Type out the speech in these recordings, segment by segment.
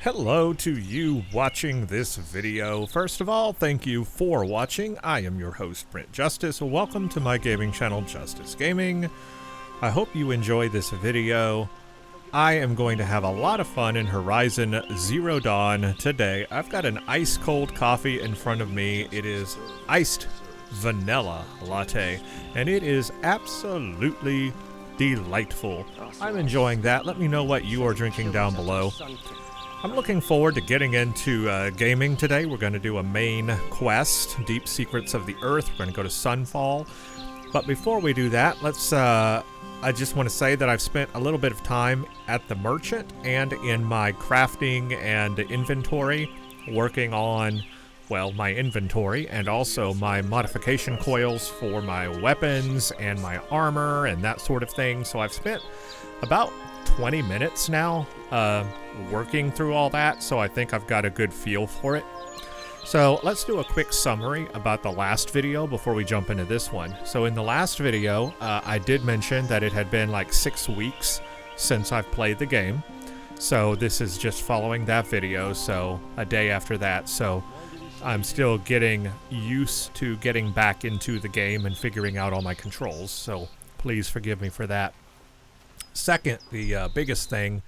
Hello to you watching this video. First of all, thank you for watching. I am your host, Brent Justice. Welcome to my gaming channel, Justice Gaming. I hope you enjoy this video. I am going to have a lot of fun in Horizon Zero Dawn today. I've got an ice cold coffee in front of me. It is iced vanilla latte, and it is absolutely delightful. I'm enjoying that. Let me know what you are drinking down below. I'm looking forward to getting into gaming today. We're going to do a main quest, Deep Secrets of the Earth. We're going to go to Sunfall. But before we do that, I just want to say that I've spent a little bit of time at the merchant and in my crafting and inventory working on, well, my inventory and also my modification coils for my weapons and my armor and that sort of thing. So I've spent about 20 minutes now working through all that, so I think I've got a good feel for it. So let's do a quick summary about the last video before we jump into this one. So in the last video, I did mention that it had been like 6 weeks since I've played the game. So this is just following that video, so a day after that. So I'm still getting used to getting back into the game and figuring out all my controls, so please forgive me for that. Second, the biggest thing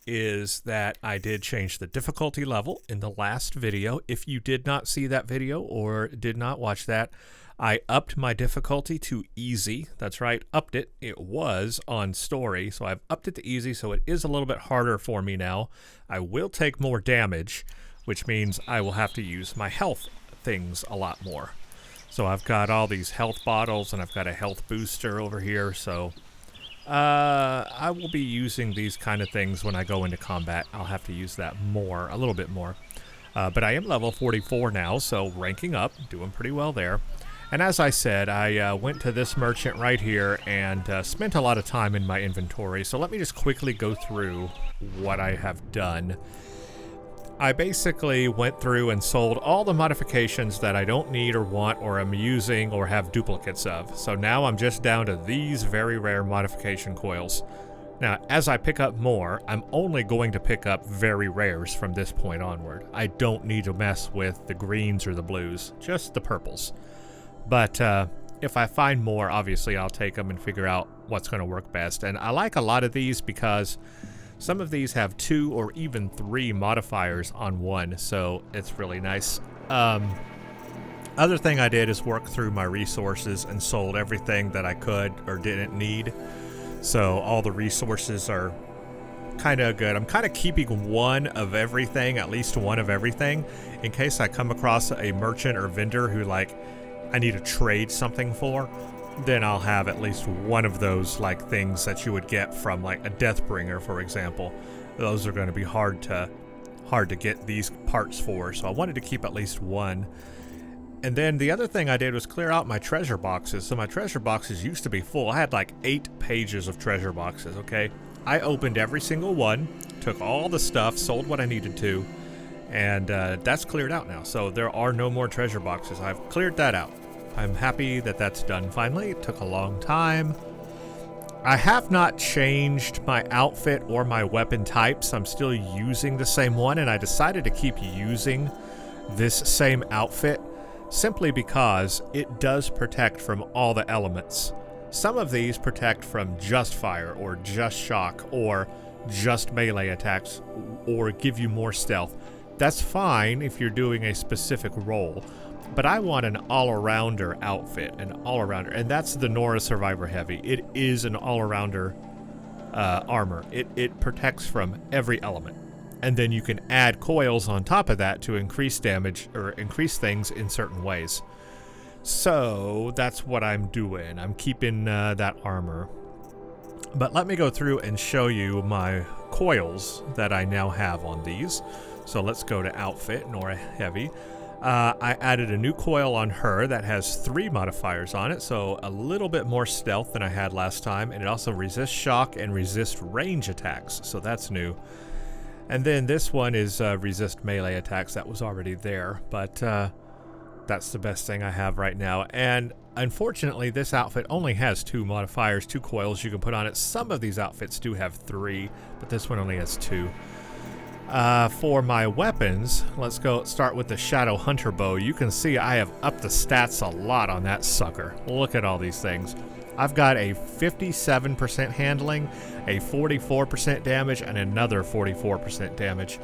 is that I did change the difficulty level in the last video. If you did not see that video or did not watch that, I upped my difficulty to easy. That's right, upped it. It was on story, so I've upped it to easy, so it is a little bit harder for me now. I will take more damage, which means I will have to use my health things a lot more. So I've got all these health bottles, and I've got a health booster over here, so I will be using these kind of things when I go into combat. I'll have to use that more, a little bit more. But I am level 44 now, so ranking up, doing pretty well there. And as I said, I went to this merchant right here and spent a lot of time in my inventory. So let me just quickly go through what I have done. I basically went through and sold all the modifications that I don't need or want or am using or have duplicates of. So now I'm just down to these very rare modification coils. Now, as I pick up more, I'm only going to pick up very rares from this point onward. I don't need to mess with the greens or the blues, just the purples. But if I find more, obviously I'll take them and figure out what's going to work best. And I like a lot of these because some of these have 2 or even 3 modifiers on one, so it's really nice. Other thing I did is work through my resources and sold everything that I could or didn't need. So all the resources are kind of good. I'm kind of keeping one of everything, at least one of everything, in case I come across a merchant or vendor who, like, I need to trade something for. Then I'll have at least one of those, like, things that you would get from, like, a Deathbringer, for example. Those are going to be hard to get these parts for, so I wanted to keep at least one. And then the other thing I did was clear out my treasure boxes. So my treasure boxes used to be full. I had like 8 pages of treasure boxes, okay? I opened every single one, took all the stuff, sold what I needed to, and that's cleared out now. So there are no more treasure boxes. I've cleared that out. I'm happy that that's done finally. It took a long time. I have not changed my outfit or my weapon types. I'm still using the same one, and I decided to keep using this same outfit simply because it does protect from all the elements. Some of these protect from just fire or just shock or just melee attacks or give you more stealth. That's fine if you're doing a specific role. But I want an all-arounder outfit, an all-arounder, and that's the Nora Survivor Heavy. It is an all-arounder armor. It protects from every element. And then you can add coils on top of that to increase damage or increase things in certain ways. So that's what I'm doing. I'm keeping that armor. But let me go through and show you my coils that I now have on these. So let's go to Outfit, Nora Heavy. I added a new coil on her that has 3 modifiers on it, so a little bit more stealth than I had last time, and it also resists shock and resists range attacks, so that's new. And then this one is resist melee attacks. That was already there, but that's the best thing I have right now. And unfortunately, this outfit only has 2 modifiers, 2 coils you can put on it. Some of these outfits do have 3, but this one only has 2. For my weapons, let's go start with the Shadow Hunter bow. You can see I have upped the stats a lot on that sucker. Look at all these things. I've got a 57% handling, a 44% damage, and another 44% damage.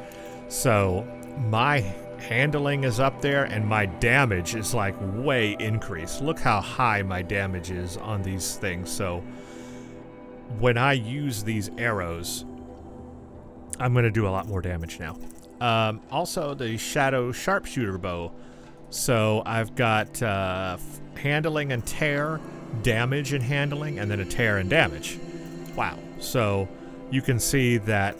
So my handling is up there, and my damage is like way increased. Look how high my damage is on these things. So when I use these arrows, I'm going to do a lot more damage now. Also, the Shadow Sharpshooter bow. So I've got handling and tear, damage and handling, and then a tear and damage. Wow. So you can see that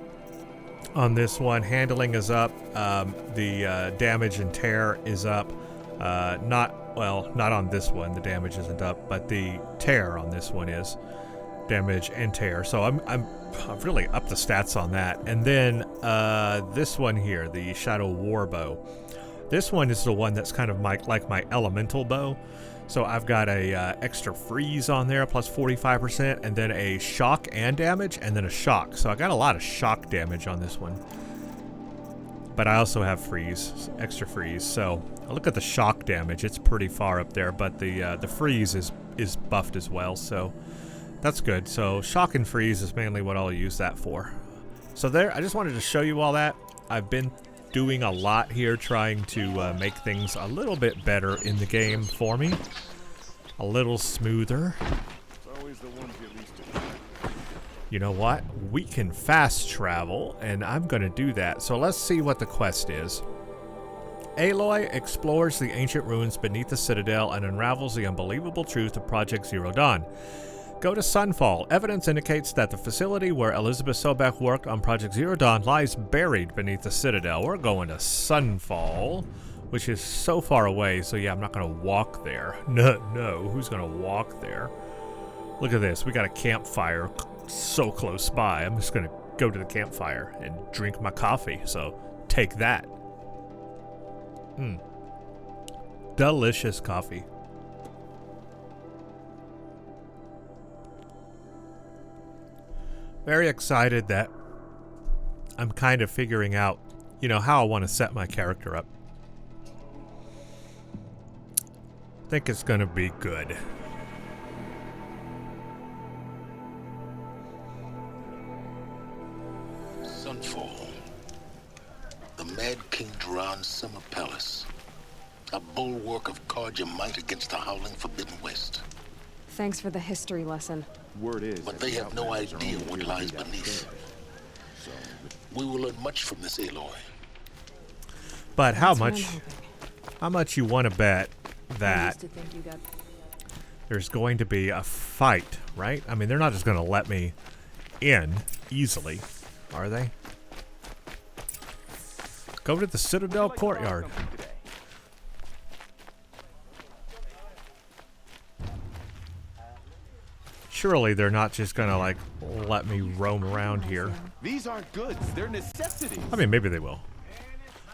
on this one, handling is up, the damage and tear is up. Not on this one, the damage isn't up, but the tear on this one is damage and tear. So I've really upped the stats on that. And then this one here, the Shadow War bow. This one is the one that's kind of like my elemental bow. So I've got a extra freeze on there, plus 45%, and then a shock and damage, and then a shock. So I got a lot of shock damage on this one. But I also have freeze, extra freeze. So look at the shock damage; it's pretty far up there. But the freeze is buffed as well, so that's good. So shock and freeze is mainly what I'll use that for. So there, I just wanted to show you all that. I've been doing a lot here, trying to make things a little bit better in the game for me, a little smoother. You know what? We can fast travel, and I'm going to do that. So let's see what the quest is. Aloy explores the ancient ruins beneath the Citadel and unravels the unbelievable truth of Project Zero Dawn. Go to Sunfall. Evidence indicates that the facility where Elizabeth Sobek worked on Project Zero Dawn lies buried beneath the Citadel. We're going to Sunfall, which is so far away, so yeah, I'm not going to walk there. No, who's going to walk there? Look at this. We got a campfire so close by. I'm just going to go to the campfire and drink my coffee, so take that. Delicious coffee. Very excited that I'm kind of figuring out, how I want to set my character up. I think it's going to be good. Sunfall. The Mad King Duran's summer palace. A bulwark of carja might against the howling Forbidden West. Thanks for the history lesson. Word is, but they have no idea what lies beneath. We will learn much from this Aloy. But how much you want to bet that there's going to be a fight, right? I mean, they're not just going to let me in easily, are they? Go to the Citadel courtyard. Surely they're not just gonna let me roam around here. These aren't goods, they're necessities. I mean, maybe they will.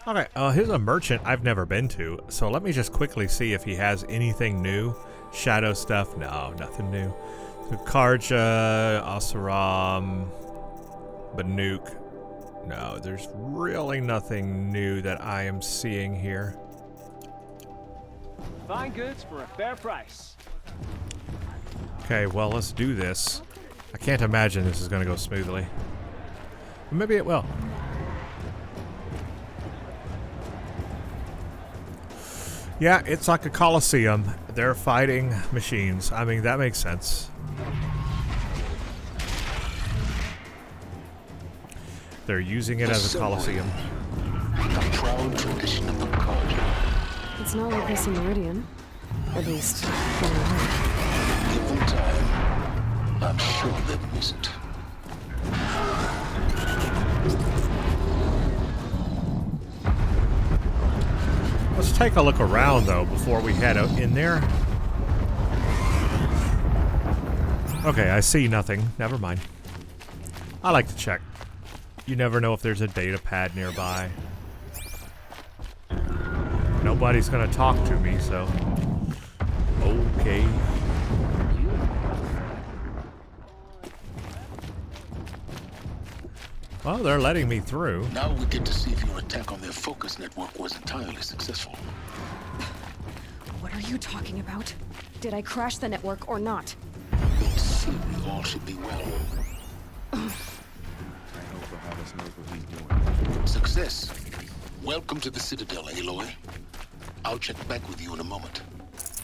Okay, here's a merchant I've never been to, so let me just quickly see if he has anything new. Shadow stuff? No, nothing new. So Karja, Asaram, Banuk. No, there's really nothing new that I am seeing here. Fine goods for a fair price. Okay, well, let's do this. I can't imagine this is going to go smoothly. Maybe it will. Yeah, it's like a coliseum. They're fighting machines. I mean, that makes sense. They're using it as a coliseum. A proud tradition of the carja. It's not like this in Meridian. At least, Given time, I'm sure they'd miss it. Let's take a look around, though, before we head out in there. Okay, I see nothing. Never mind. I like to check. You never know if there's a data pad nearby. Nobody's gonna talk to me, so... Okay. Well, they're letting me through. Now we get to see if your attack on their focus network was entirely successful. What are you talking about? Did I crash the network or not? In theory, all should be well. I hope Bahavas knows what he's doing. Success. Welcome to the Citadel, Aloy. I'll check back with you in a moment.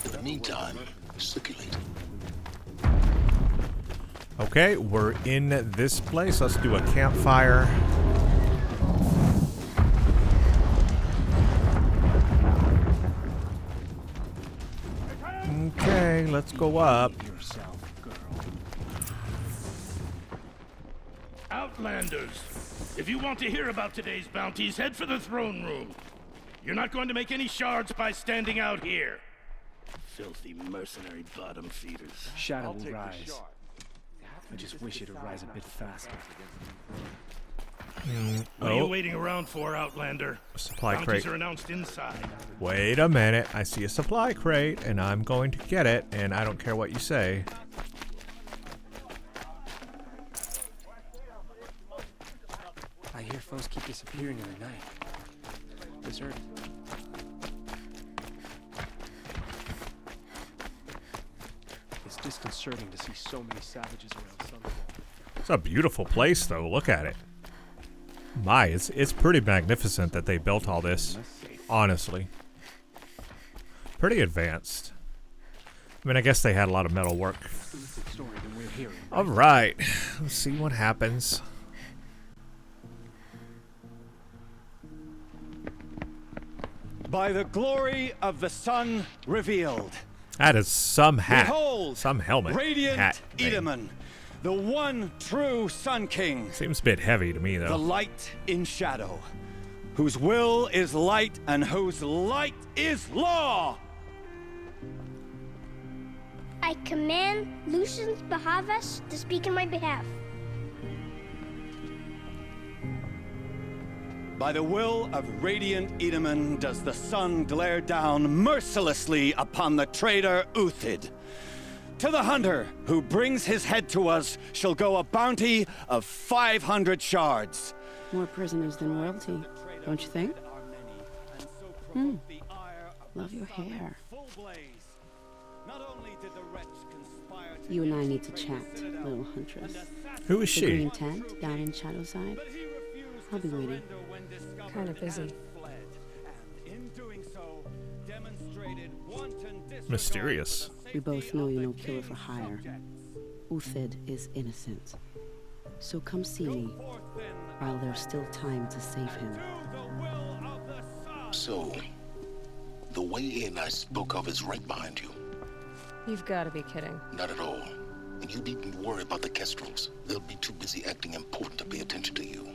In the meantime, circulate. Okay, we're in this place. Let's do a campfire. Okay, let's go up. Outlanders, if you want to hear about today's bounties, head for the throne room. You're not going to make any shards by standing out here. Filthy mercenary bottom feeders. Shadow will rise. I just wish it'd rise a bit faster. What are you waiting around for, Outlander? Supply Bounties crate. are announced inside. Wait a minute. I see a supply crate, and I'm going to get it, and I don't care what you say. I hear foes keep disappearing in the night. Deserted. It's disconcerting to see so many savages around Sunfall. It's a beautiful place, though. Look at it. My, it's pretty magnificent that they built all this. Honestly. Pretty advanced. I mean, I guess they had a lot of metal work. All right. Let's see what happens. By the glory of the sun revealed. That is some hat. Behold, some helmet. Radiant hat thing. Edaman, the one true Sun King. Seems a bit heavy to me, though. The light in shadow, whose will is light and whose light is law. I command Lucius Bahavas to speak in my behalf. By the will of Radiant Edaman does the sun glare down mercilessly upon the traitor Uthid. To the hunter who brings his head to us shall go a bounty of 500 shards. More prisoners than royalty, don't you think? Love your hair. You and I need to chat, little huntress. Who is The she? green tent down in Shadowside. I'll be waiting. Kind of busy. Mysterious. We both know you're no killer for hire. Uthid is innocent. So come see me while there's still time to save him. So, the way in I spoke of is right behind you. You've got to be kidding. Not at all. And you needn't worry about the Kestrels. They'll be too busy acting important to pay attention to you.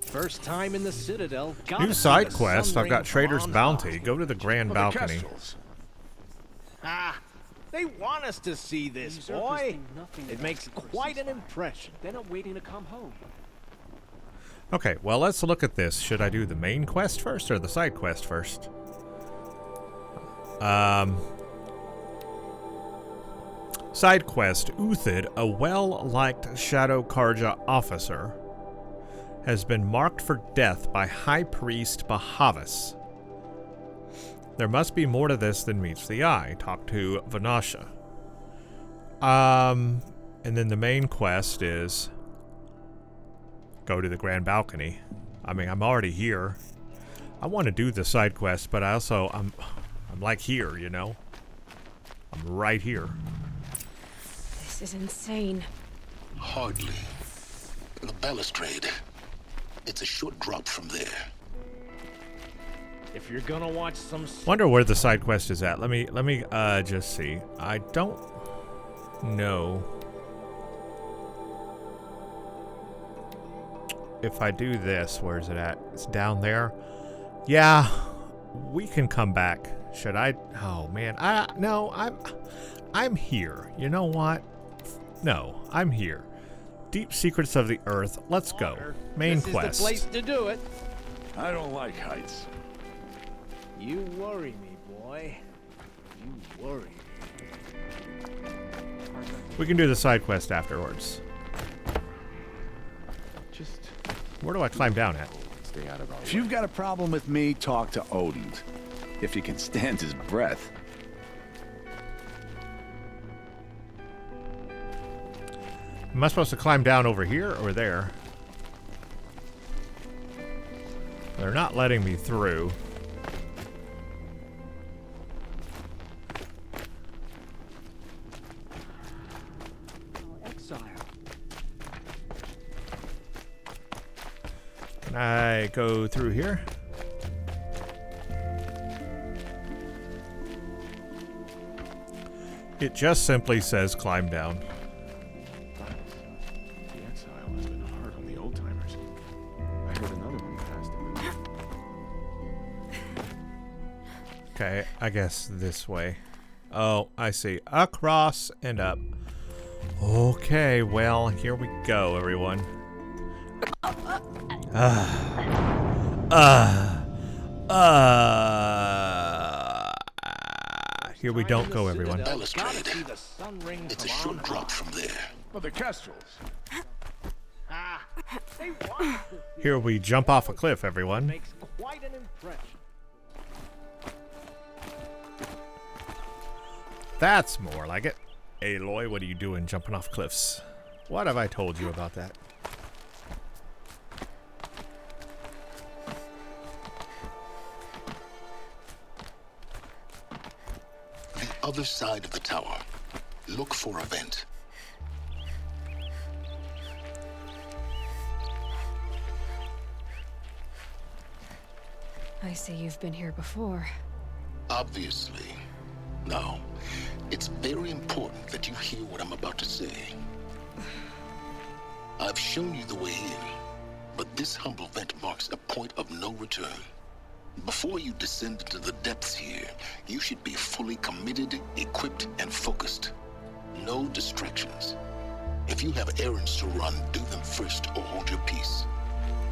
First time in the Citadel. New side quest. I've got Traitors Bounty. Go to the Grand Balcony. Ah, they want us to see this, boy. It makes quite an impression. They're not waiting to come home. Okay, well, let's look at this. Should I do the main quest first or the side quest first? Side quest. Uthid, a well-liked Shadow Karja officer, has been marked for death by High Priest Bahavas. There must be more to this than meets the eye. Talk to Vanasha. And then the main quest is go to the Grand Balcony. I mean, I'm already here. I want to do the side quest, but I also I'm like here, you know. I'm right here. This is insane. Hardly. The balustrade. It's a short drop from there. If you're gonna watch some... Wonder where the side quest is at. Let me just see. I don't know if I do this. Where is it at? It's down there. Yeah, we can come back. Should I? Oh man, no, I'm here. You know what? No, I'm here. Deep Secrets of the Earth. Let's go. Main quest. This is the place to do it. I don't like heights. You worry me, boy. You worry me. We can do the side quest afterwards. Just Where do I climb down at? Stay out of our If way. you've got a problem with me, talk to Odin. If you can stand his breath. Am I supposed to climb down over here or there? They're not letting me through. Exile. Can I go through here? It just simply says climb down. The exile has been hard on the old timers. I heard another one passed in the... Okay, I guess this way. Oh, I see. Across and up. Okay, well, here we go, everyone. Here we don't go, everyone. Balustrade. It's a short drop from there. Well, the Kestrels. Here we jump off a cliff, everyone. Makes quite an impression. That's more like it. Aloy, what are you doing jumping off cliffs? What have I told you about that? The other side of the tower. Look for a vent. I see you've been here before. Obviously. Now, it's very important that you hear what I'm about to say. I've shown you the way in, but this humble vent marks a point of no return. Before you descend into the depths here, you should be fully committed, equipped, and focused. No distractions. If you have errands to run, do them first or hold your peace.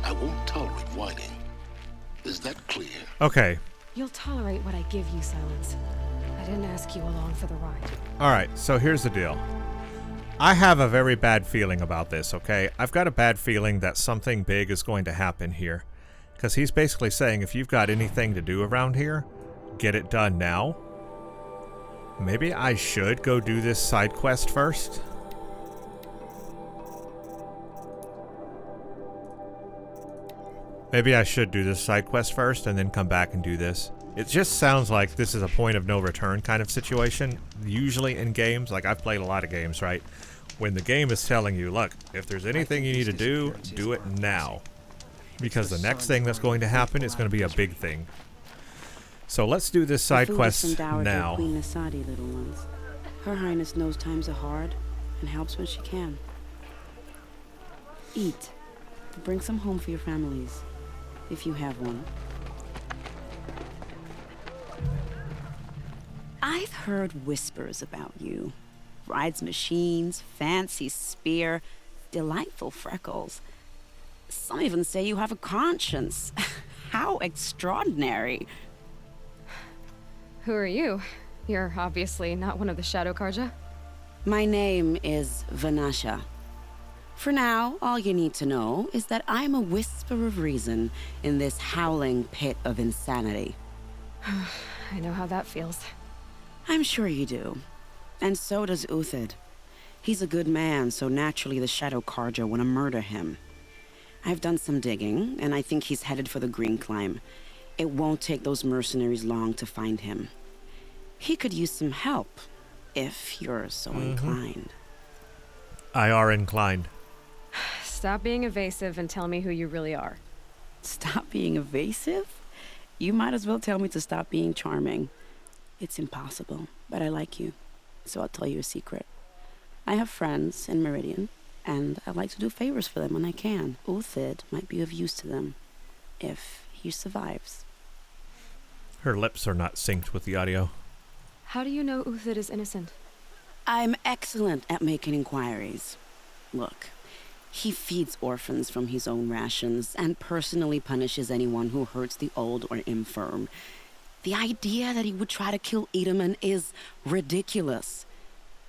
I won't tolerate whining. Is that clear? Okay. You'll tolerate what I give you, Silence. I didn't ask you along for the ride. Alright, so here's the deal. I have a very bad feeling about this, okay? I've got a bad feeling that something big is going to happen here. Because he's basically saying if you've got anything to do around here, get it done now. Maybe I should go do this side quest first. Maybe I should do this side quest first and then come back and do this. It just sounds like this is a point of no return kind of situation. Usually in games, like I've played a lot of games, right? When the game is telling you, look, if there's anything you need to do it now. Because the next thing that's going to happen is going to be a big thing. So let's do this side quest now. Queen Nasadi, little ones. Her Highness knows times are hard and helps when she can. Eat. Bring some home for your families, if you have one. I've heard whispers about you. Rides machines, fancy spear, delightful freckles. Some even say you have a conscience. How extraordinary. Who are you? You're obviously not one of the Shadow Karja. My name is Vanasha. For now, all you need to know is that I'm a whisper of reason in this howling pit of insanity. I know how that feels. I'm sure you do. And so does Uthid. He's a good man, so naturally the Shadow Karja want to murder him. I've done some digging, and I think he's headed for the Green Climb. It won't take those mercenaries long to find him. He could use some help, if you're so inclined. I are inclined. Stop being evasive and tell me who you really are. Stop being evasive? You might as well tell me to stop being charming. It's impossible, but I like you, so I'll tell you a secret. I have friends in Meridian, and I like to do favors for them when I can. Uthid might be of use to them, if he survives. Her lips are not synced with the audio. How do you know Uthid is innocent? I'm excellent at making inquiries. Look, he feeds orphans from his own rations and personally punishes anyone who hurts the old or infirm. The idea that he would try to kill Edelman is ridiculous.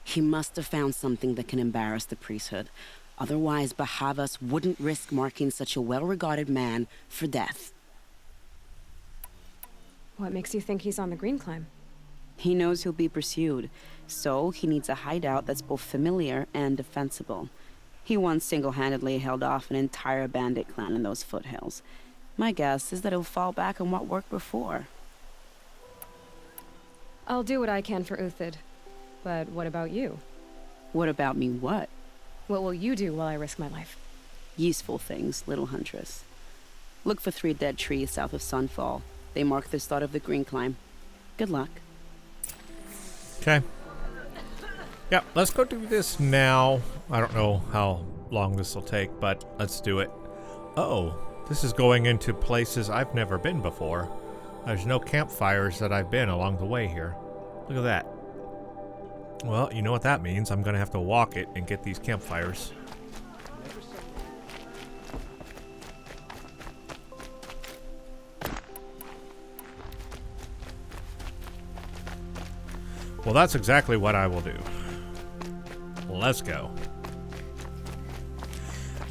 He must have found something that can embarrass the priesthood. Otherwise, Bahavas wouldn't risk marking such a well-regarded man for death. What makes you think he's on the green climb? He knows he'll be pursued, so he needs a hideout that's both familiar and defensible. He once single-handedly held off an entire bandit clan in those foothills. My guess is that he'll fall back on what worked before. I'll do what I can for Uthid. But what about you? What about me what? What will you do while I risk my life? Useful things, little huntress. Look for 3 dead trees south of Sunfall. They mark the start of the green climb. Good luck. Okay. Yeah, let's go do this now. I don't know how long this will take, but let's do it. Uh-oh, this is going into places I've never been before. There's no campfires that I've been along the way here. Look at that. Well, you know what that means. I'm going to have to walk it and get these campfires. Well, that's exactly what I will do. Let's go.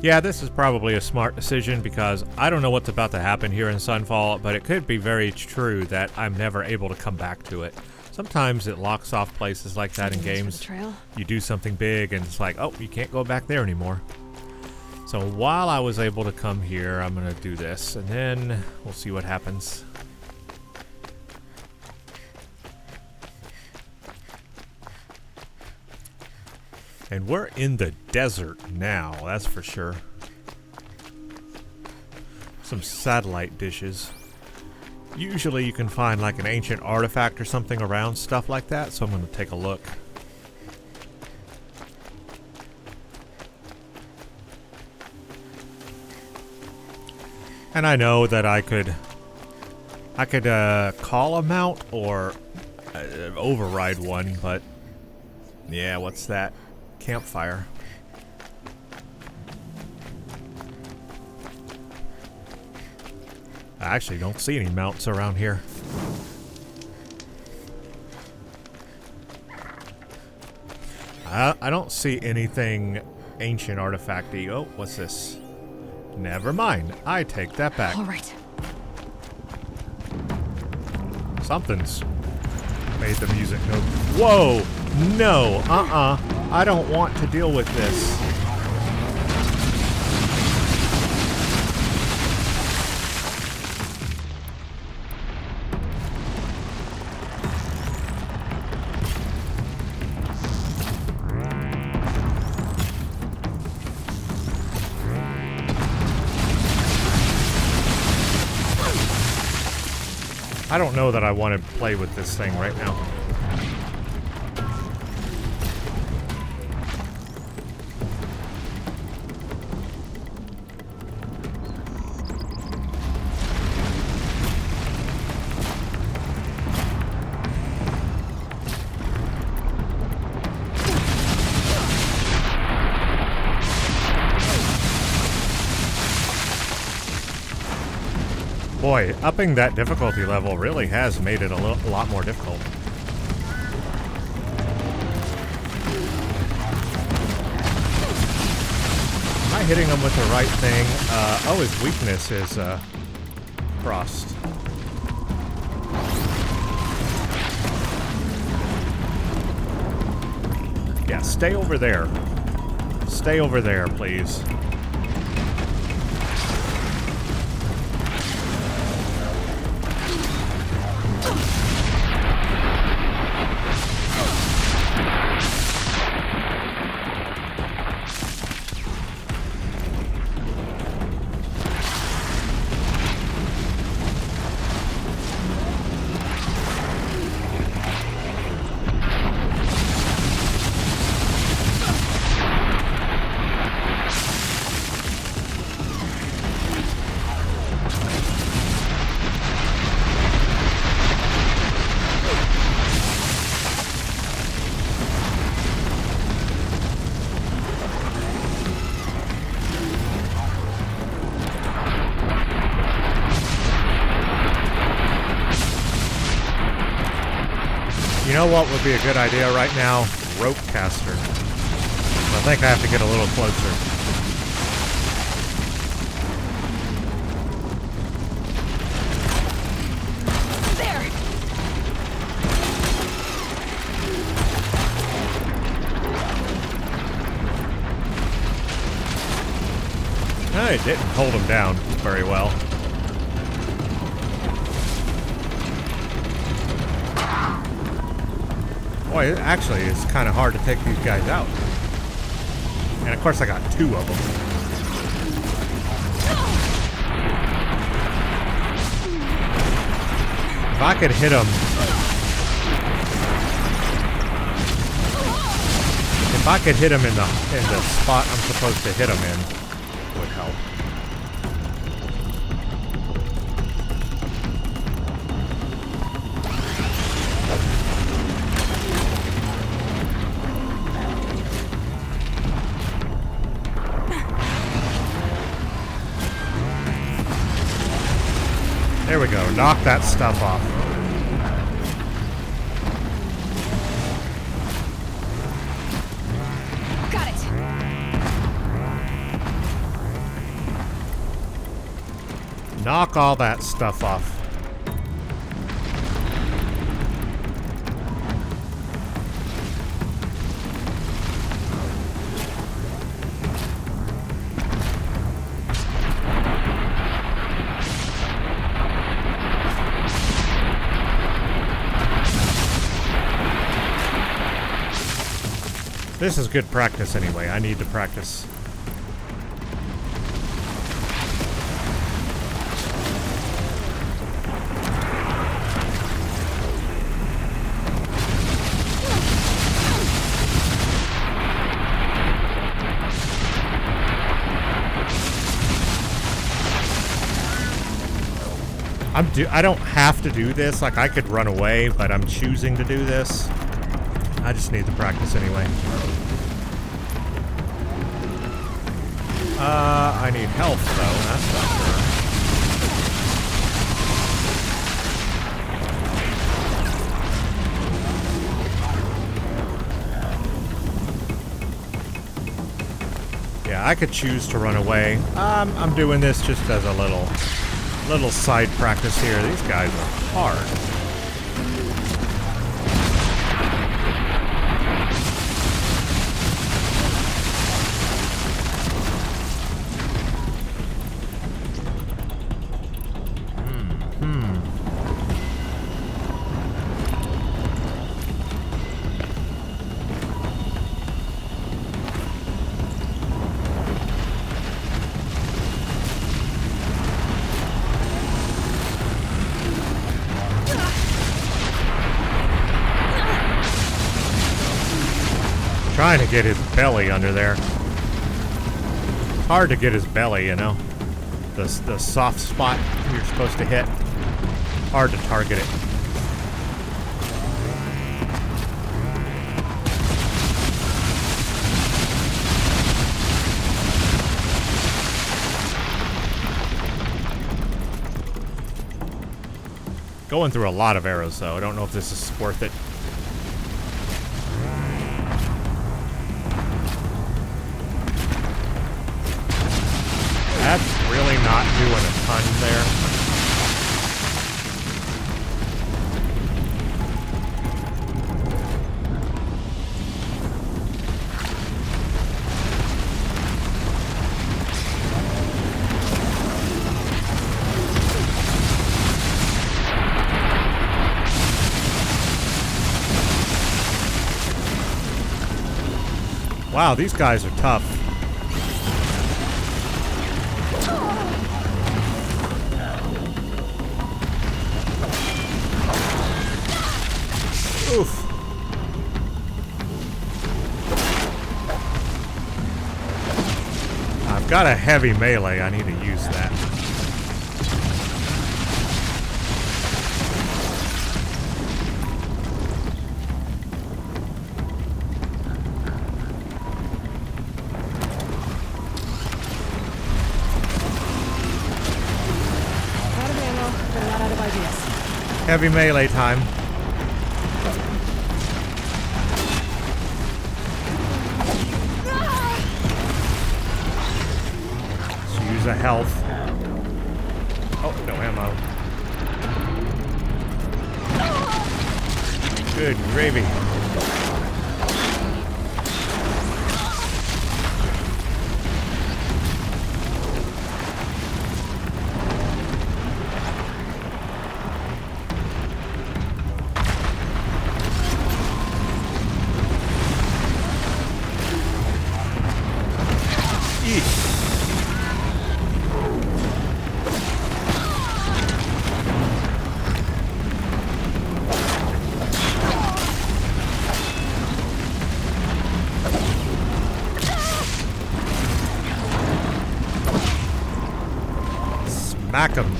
Yeah, this is probably a smart decision because I don't know what's about to happen here in Sunfall, but it could be very true that I'm never able to come back to it. Sometimes it locks off places like that in games. You do something big and it's like, oh, you can't go back there anymore. So while I was able to come here, I'm going to do this and then we'll see what happens. And we're in the desert now, that's for sure. Some satellite dishes. Usually you can find like an ancient artifact or something around stuff like that, so I'm going to take a look. And I know that I could call a mount or override one, but yeah, what's that? Campfire. I actually don't see any mounts around here. I don't see anything ancient artifacty. Oh, what's this? Never mind. I take that back. All right. Something's made the music go. Whoa! No! I don't want to deal with this. I don't know that I want to play with this thing right now. Boy, upping that difficulty level really has made it a lot more difficult. Am I hitting him with the right thing? Oh, his weakness is frost. Yeah, stay over there. Stay over there, please. You know what would be a good idea right now? Rope caster. I think I have to get a little closer. didn't hold him down very well. Boy, it actually is kind of hard to take these guys out. And of course I got 2 of them. If I could hit him... If I could hit him in the spot I'm supposed to hit him in, would help. There we go. Knock that stuff off. Got it. Knock all that stuff off. This is good practice anyway. I need to practice. I don't have to do this. Like, I could run away, but I'm choosing to do this. I just need to practice anyway. I need health, though. That's not fair. Yeah, I could choose to run away. I'm doing this just as a little side practice here. These guys are hard. Trying to get his belly under there. It's hard to get his belly, you know. The soft spot you're supposed to hit. Hard to target it. Going through a lot of arrows, though. I don't know if this is worth it. That's really not doing a ton there. Wow, these guys are tough. Oof. I've got a heavy melee. I need to use that. Out of ammo, but not out of ideas. Heavy melee time. Use a health. Oh, no ammo. Good gravy. Smack him.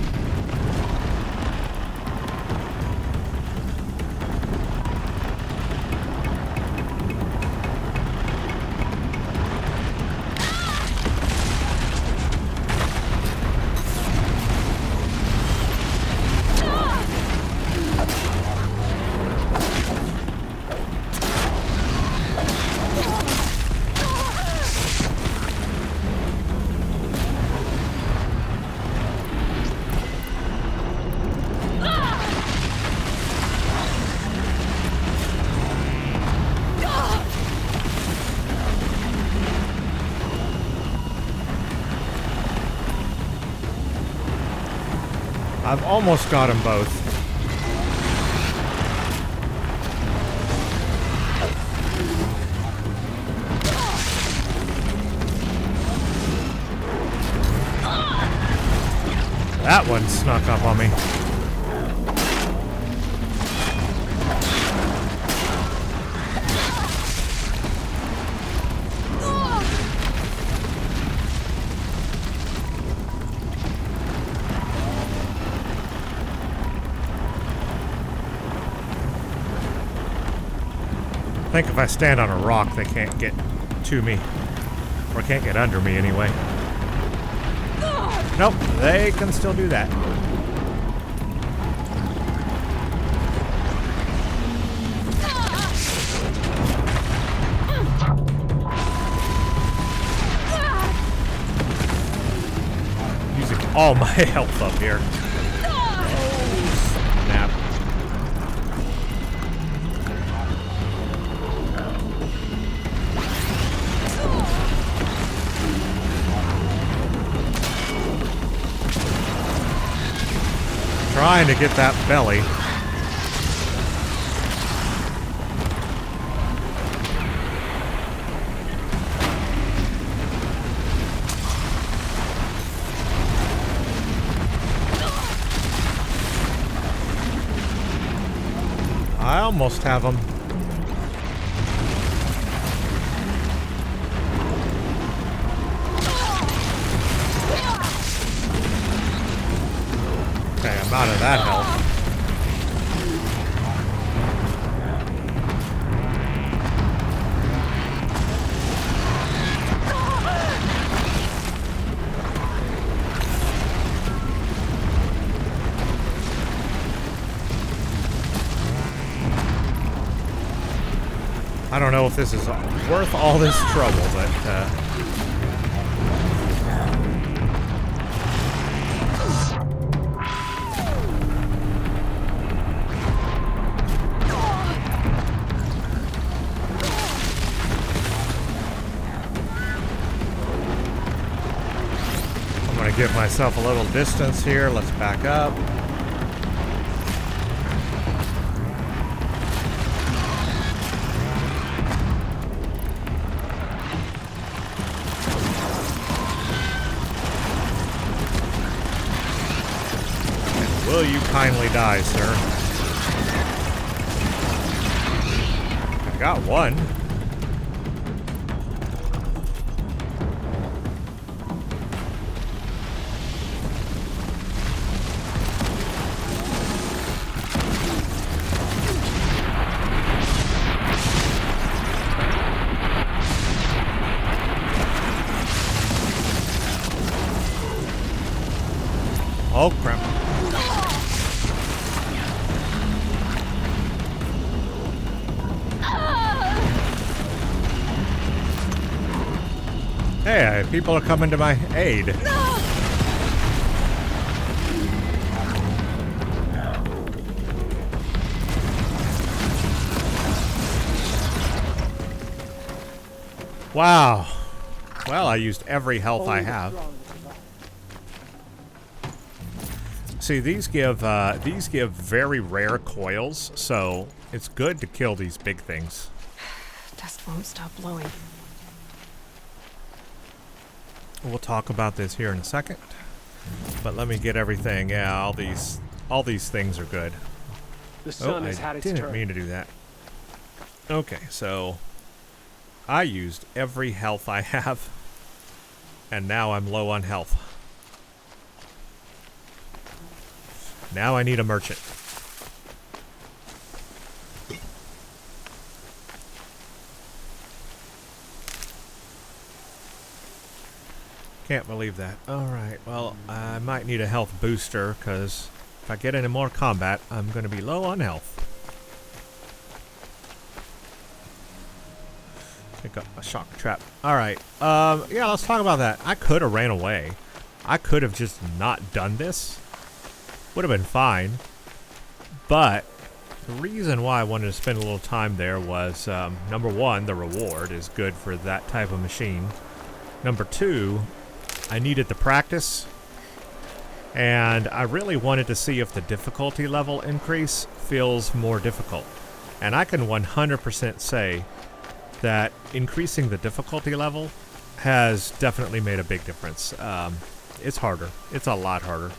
I've almost got them both. That one snuck up on me. I think if I stand on a rock, they can't get to me. Or can't get under me anyway. Nope, they can still do that. Using all my health up here. Oh, snap. Trying to get that belly. I almost have him. Okay, I'm out of that health. I don't know if this is worth all this trouble, but I'm gonna give myself a little distance here. Let's back up. Will you kindly die, sir? I got one. Oh, crap. Hey, people are coming to my aid. Wow. Well, I used every health I have. See, these give very rare coils, so it's good to kill these big things. Dust won't stop blowing. We'll talk about this here in a second, but let me get everything. Yeah, all these things are good. The sun has had its turn. Didn't mean to do that. Okay, so I used every health I have, and now I'm low on health. Now I need a merchant. Can't believe that. Alright, well, I might need a health booster, because if I get into more combat, I'm going to be low on health. Pick up a shock trap. Alright, yeah, let's talk about that. I could have ran away. I could have just not done this. Would have been fine. But the reason why I wanted to spend a little time there was, number one, the reward is good for that type of machine. Number two, I needed the practice. And I really wanted to see if the difficulty level increase feels more difficult. And I can 100% say that increasing the difficulty level has definitely made a big difference. It's harder. It's a lot harder.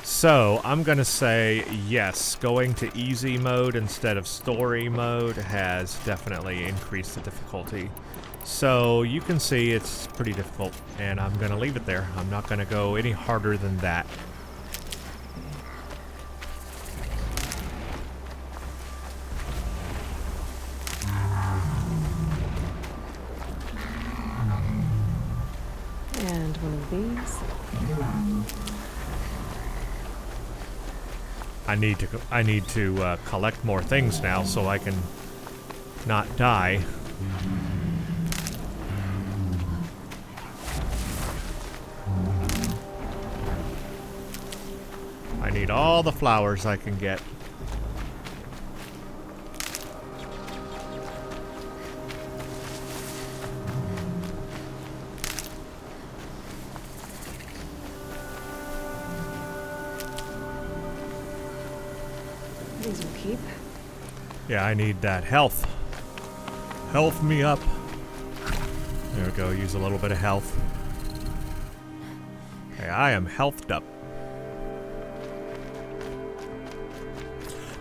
So, I'm going to say yes, going to easy mode instead of story mode has definitely increased the difficulty. So, you can see it's pretty difficult, and I'm going to leave it there. I'm not going to go any harder than that. And one of these. I need to collect more things now so I can not die. I need all the flowers I can get. These will keep. Yeah, I need that health. Health me up. There we go, use a little bit of health. Okay, I am healthed up.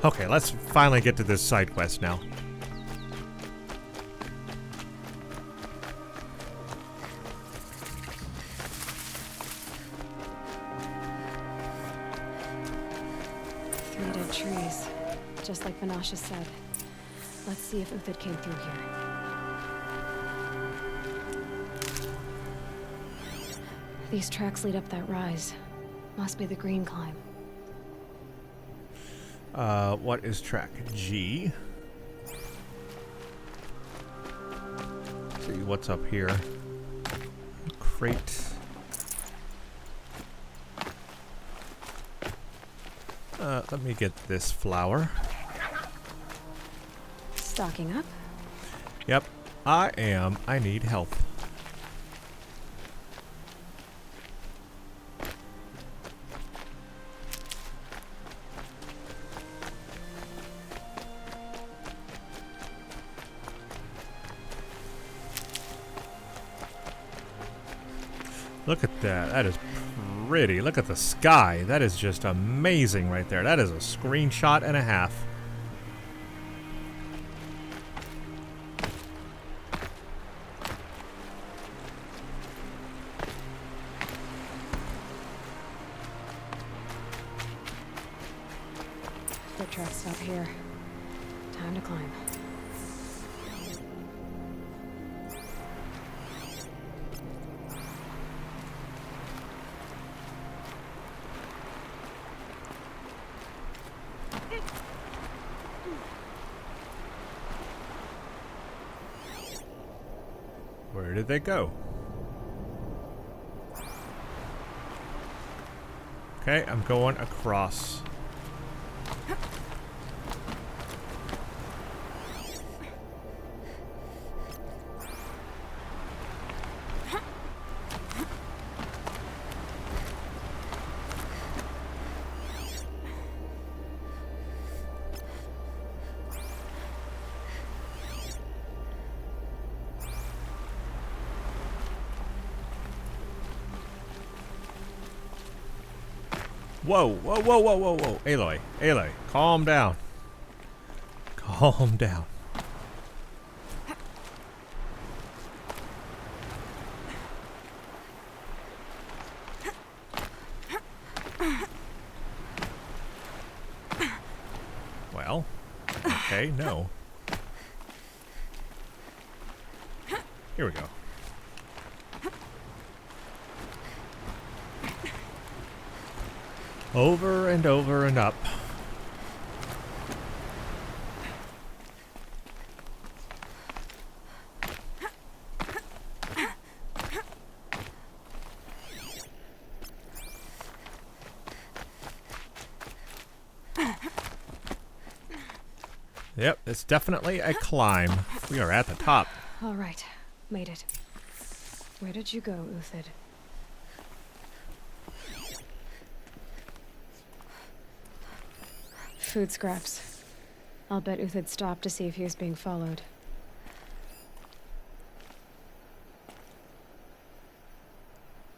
Okay, let's finally get to this side quest now. Three dead trees. Just like Vanasha said. Let's see if Uthid came through here. These tracks lead up that rise. Must be the green climb. What is track G? Let's see what's up here. Crate. Let me get this flower. Stocking up? Yep, I am. I need health. Look at that. That is pretty. Look at the sky. That is just amazing right there. That is a screenshot and a half. Foot tracks stop here. Time to climb. Where did they go? Okay, I'm going across. Whoa, whoa, whoa, whoa, whoa, whoa. Aloy, Aloy, calm down. Calm down. Okay, no. Here we go. Over and over and up. Yep, it's definitely a climb. We are at the top. All right, made it. Where did you go, Uthid? Food scraps. I'll bet Uthid stopped to see if he was being followed.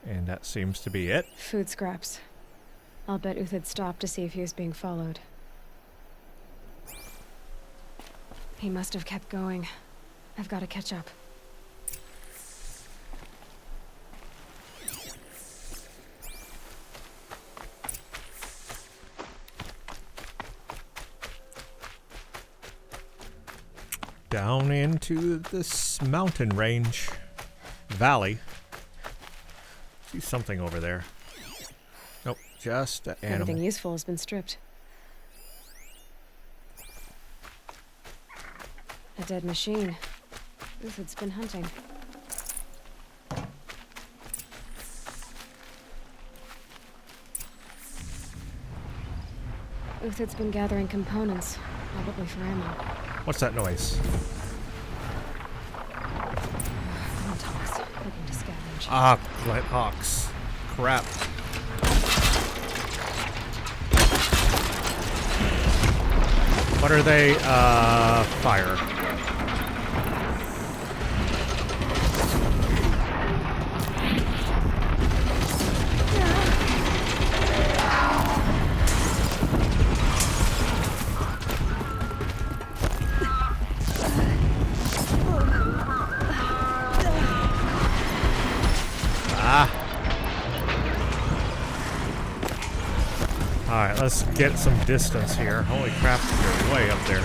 And that seems to be it. Food scraps. I'll bet Uthid stopped to see if he was being followed. He must have kept going. I've got to catch up. Down into this mountain range. Valley. See something over there. Nope, just an animal. Everything useful has been stripped. A dead machine. Uthid's been hunting. Uthid's been gathering components, probably for ammo. What's that noise? Hawks looking to scavenge. Ah, hawks. Crap. What are they? Fire. Alright, let's get some distance here. Holy crap, they're way up there.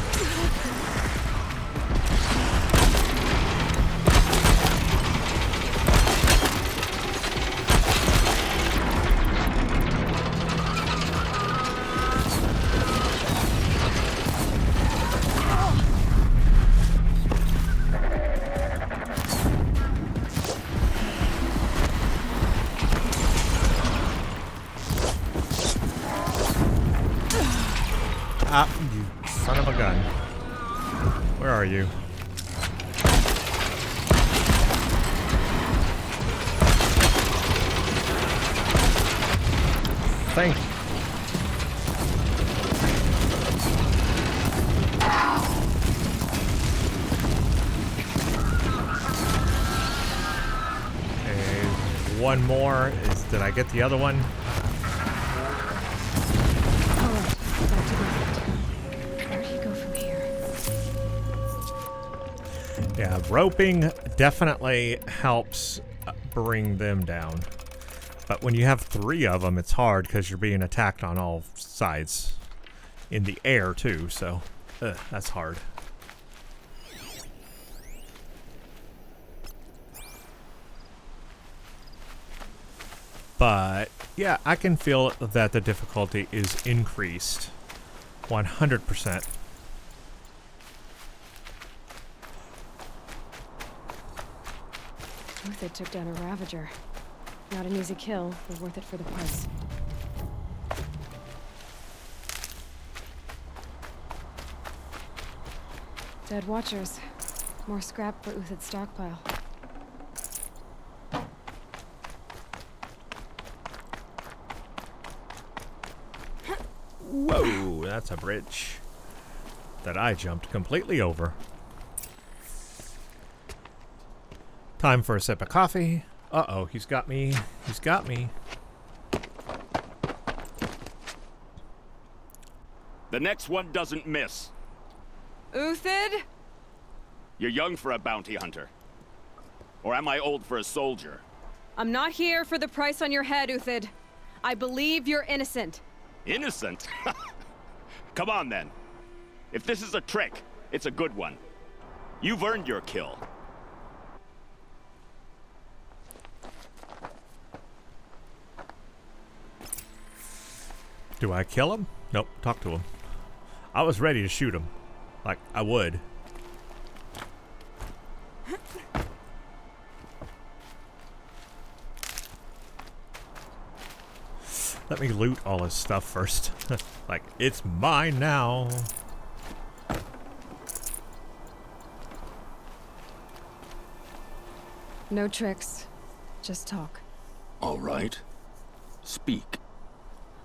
Ah, you son of a gun. Where are you? Thank you. Okay, one more. Did I get the other one? Yeah, roping definitely helps bring them down. But when you have 3 of them, it's hard because you're being attacked on all sides. In the air, too, so that's hard. But, yeah, I can feel that the difficulty is increased. 100%. Uthid took down a Ravager. Not an easy kill, but worth it for the price. Dead Watchers. More scrap for Uthid's stockpile. Whoa, that's a bridge that I jumped completely over. Time for a sip of coffee. Uh-oh, he's got me. He's got me. The next one doesn't miss. Uthid? You're young for a bounty hunter. Or am I old for a soldier? I'm not here for the price on your head, Uthid. I believe you're innocent. Innocent? Come on, then. If this is a trick, it's a good one. You've earned your kill. Do I kill him? Nope, talk to him. I was ready to shoot him. Like, I would. Let me loot all his stuff first. Like, it's mine now. No tricks. Just talk. All right. Speak.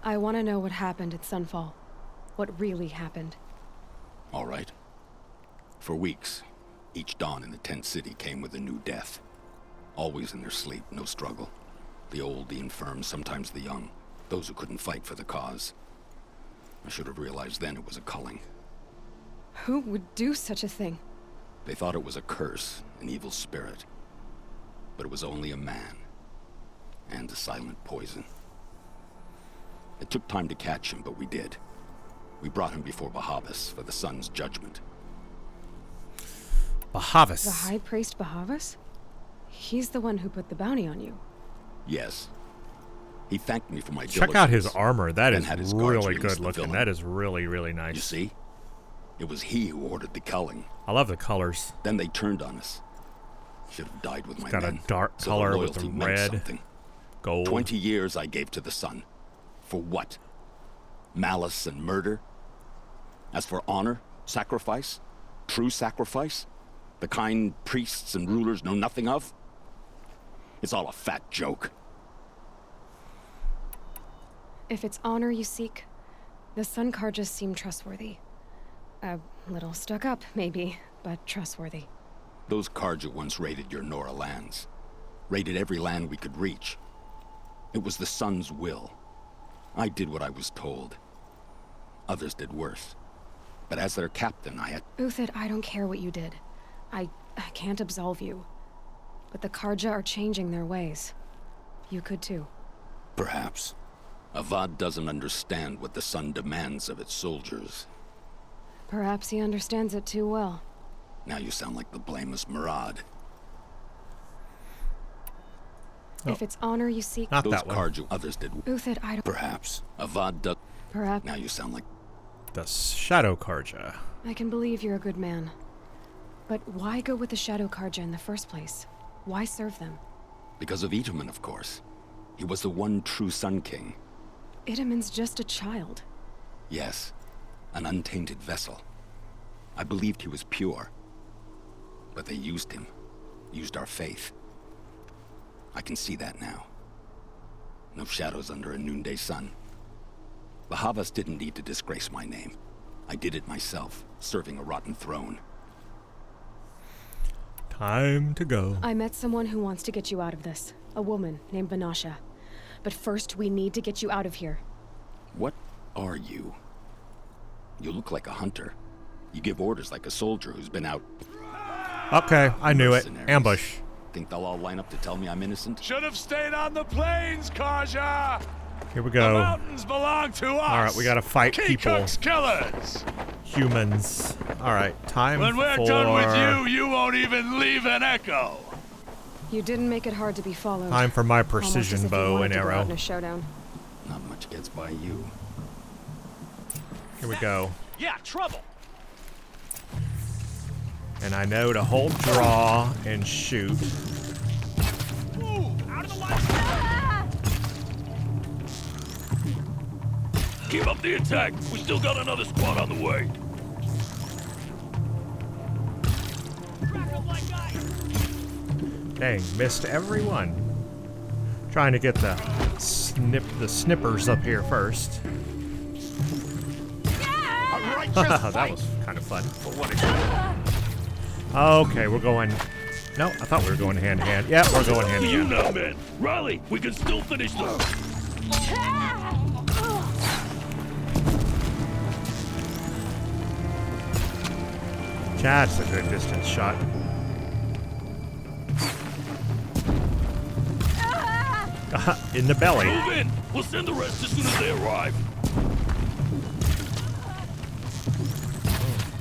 I want to know what happened at Sunfall. What really happened. All right. For weeks, each dawn in the tent city came with a new death. Always in their sleep, no struggle. The old, the infirm, sometimes the young. Those who couldn't fight for the cause. I should have realized then it was a culling. Who would do such a thing? They thought it was a curse, an evil spirit. But it was only a man. And a silent poison. It took time to catch him, but we did. We brought him before Bahavas for the sun's judgment. Bahavas? The High Priest Bahavas? He's the one who put the bounty on you. Yes. He thanked me for my diligence. Check out his armor. That then had is his guards really release good the looking. villain. That is really, really nice. You see? It was he who ordered the culling. I love the colors. Then they turned on us. Should have died with my Got men. a dark So color the with the loyalty meant red, something. gold. 20 years I gave to the sun. For what? Malice and murder? As for honor, sacrifice, true sacrifice, the kind priests and rulers know nothing of? It's all a fat joke. If it's honor you seek, the Sun Karjas seem trustworthy. A little stuck up, maybe, but trustworthy. Those Karja once raided your Nora lands. Raided every land we could reach. It was the Sun's will. I did what I was told. Others did worse. But as their captain, I had... Uthid, I don't care what you did. I can't absolve you. But the Karja are changing their ways. You could too. Perhaps. Avad doesn't understand what the Sun demands of its soldiers. Perhaps he understands it too well. Now you sound like the blameless Murad. If it's honor you seek... Not Those that one. Karja others did... Uthid, I don't... Perhaps. Avad does... Perhaps... Now you sound like... The Shadow Karja. I can believe you're a good man. But why go with the Shadow Karja in the first place? Why serve them? Because of Itaman, of course. He was the one true Sun King. Itaman's just a child. Yes. An untainted vessel. I believed he was pure. But they used him. Used our faith. I can see that now. No shadows under a noonday sun. Bahavas didn't need to disgrace my name. I did it myself, serving a rotten throne. Time to go. I met someone who wants to get you out of this. A woman named Vanasha. But first, we need to get you out of here. What are you? You look like a hunter. You give orders like a soldier who's been out... Okay, I knew it. Mercenaries. Ambush. Think they'll all line up to tell me I'm innocent? Should have stayed on the plains, Karja! Here we The go. mountains belong to us! Alright, we gotta fight people. Kikuk's killers! Humans. Alright, time When we're for... done with you, you won't even leave an echo! You didn't make it hard to be followed. Time for my Almost as precision if you bow wanted and to go out arrow. in a showdown. Not much gets by you. Here we go. Yeah, trouble. And I know to hold draw and shoot. Ooh, out of the line. Keep up the attack. We still got another squad on the way. Dang, missed everyone. Trying to get the snippers up here first. That was kind of fun. Okay, we're going... No, I thought we were going hand in hand. Yeah, we're going hand in You hand. now, man. Rally. We can still finish this. Chad's a good distance shot. In the belly. Move in. We'll send the rest as soon as they arrive.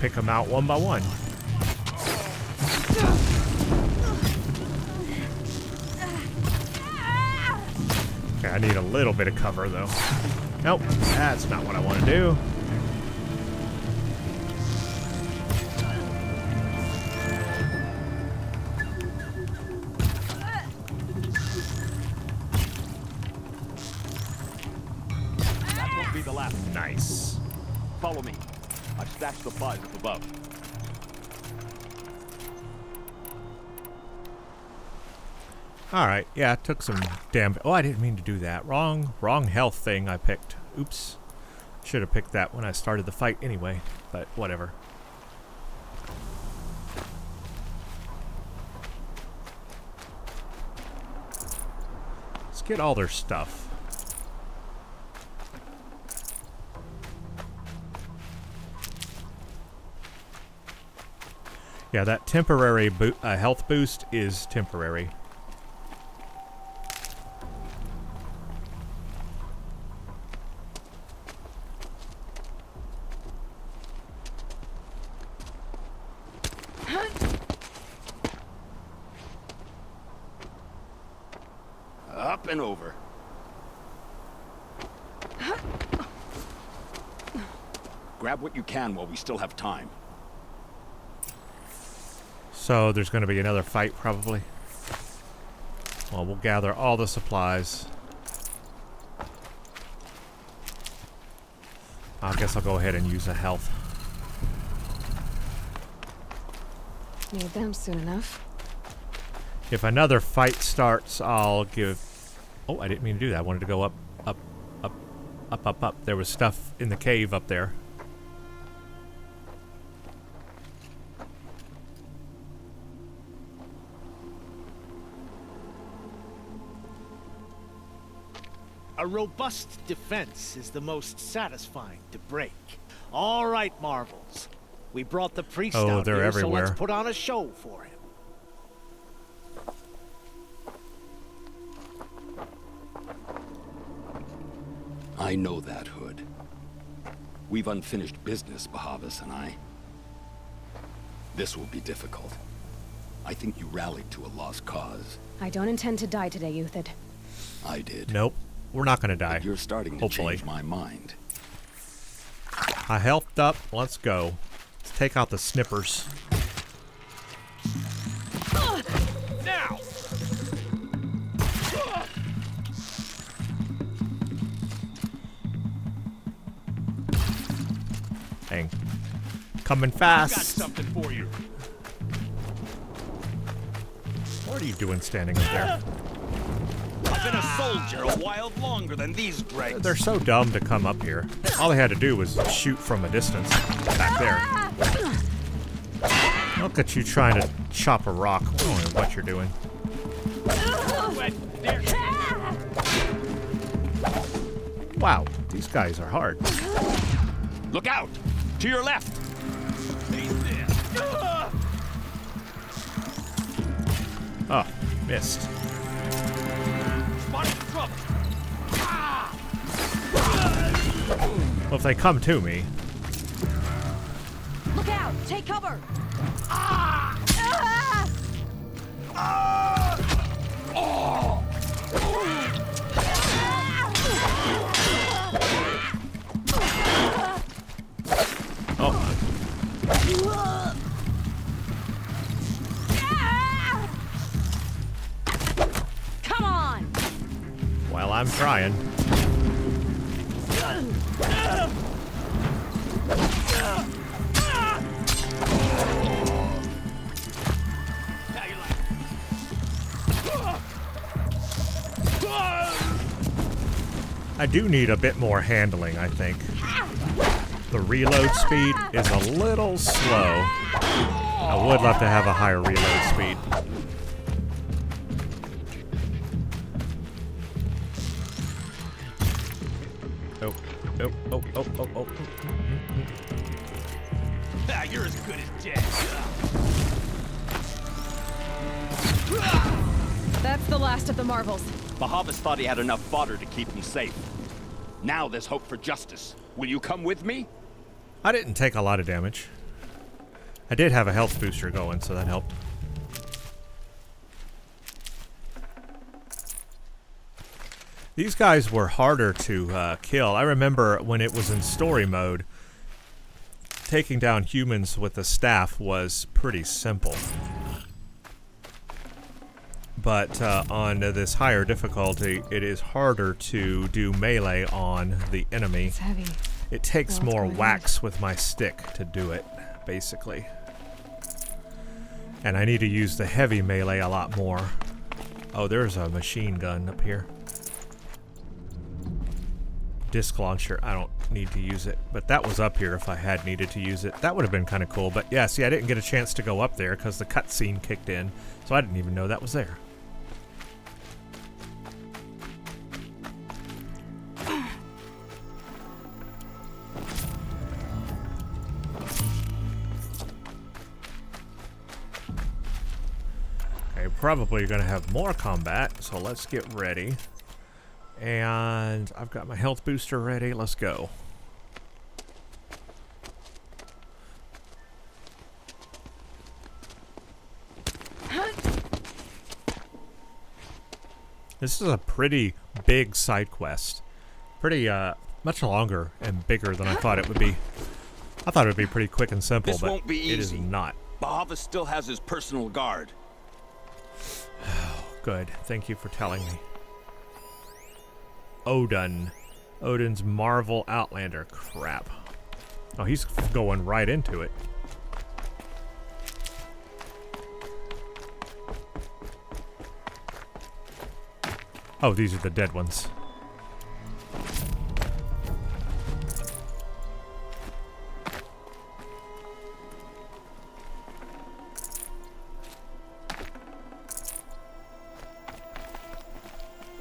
pick them out one by one. Okay, I need a little bit of cover, though. Nope, that's not what I want to do. That won't be the last. Nice. Follow me. I've stashed supplies up above. Alright, yeah, it took some damn... Oh, I didn't mean to do that. Wrong health thing I picked. Oops. Should have picked that when I started the fight anyway, but whatever. Let's get all their stuff. Yeah, that temporary health boost is temporary. Up and over. Grab what you can while we still have time. So there's going to be another fight, probably. Well, we'll gather all the supplies. I guess I'll go ahead and use a health. Need them soon enough. If another fight starts, I'll give... Oh, I didn't mean to do that. I wanted to go up, up, up, up, up, up. There was stuff in the cave up there. A robust defense is the most satisfying to break. All right, Marvels. We brought the priest out they're here, everywhere. so let's put on a show for him. I know that, Hood. We've unfinished business, Bahavas and I. This will be difficult. I think you rallied to a lost cause. I don't intend to die today, Uthid. I did. Nope. We're not going to die. But you're starting to Hopefully. change my mind. I healthed up. Let's go. Let's take out the snippers. Now! Dang. Coming fast. Got something for you. What are you doing standing up there? I've been a soldier a while longer than these dregs. They're so dumb to come up here. All they had to do was shoot from a distance back there. Look at you trying to chop a rock. I don't know what you're doing. Wow, these guys are hard. Look out! To your left! Oh, missed. Well, if they come to me. Look out! Take cover! Come on! Well, I'm trying. I do need a bit more handling, I think. The reload speed is a little slow. I would love to have a higher reload speed. Oh, oh, oh, oh, oh, oh. You're as good as dead. That's the last of the Marvels. Bahavas thought he had enough fodder to keep him safe. Now there's hope for justice. Will you come with me? I didn't take a lot of damage. I did have a health booster going, so that helped. These guys were harder to kill. I remember when it was in story mode, taking down humans with the staff was pretty simple. But on this higher difficulty, it is harder to do melee on the enemy. It's heavy. It takes more whacks with my stick to do it, basically. And I need to use the heavy melee a lot more. Oh, there's a machine gun up here. Disc launcher, I don't need to use it, but that was up here if I had needed to use it. That would have been kind of cool, but yeah, see, I didn't get a chance to go up there because the cutscene kicked in, so I didn't even know that was there. Okay, probably going to have more combat, so let's get ready. And I've got my health booster ready. Let's go. This is a pretty big side quest. Pretty, much longer and bigger than I thought it would be. I thought it would be pretty quick and simple, This but won't be it is easy. not. Bahava still has his personal guard. Good. Thank you for telling me. Odin. Odin's Marvel Outlander. Crap. Oh, he's going right into it. Oh, these are the dead ones.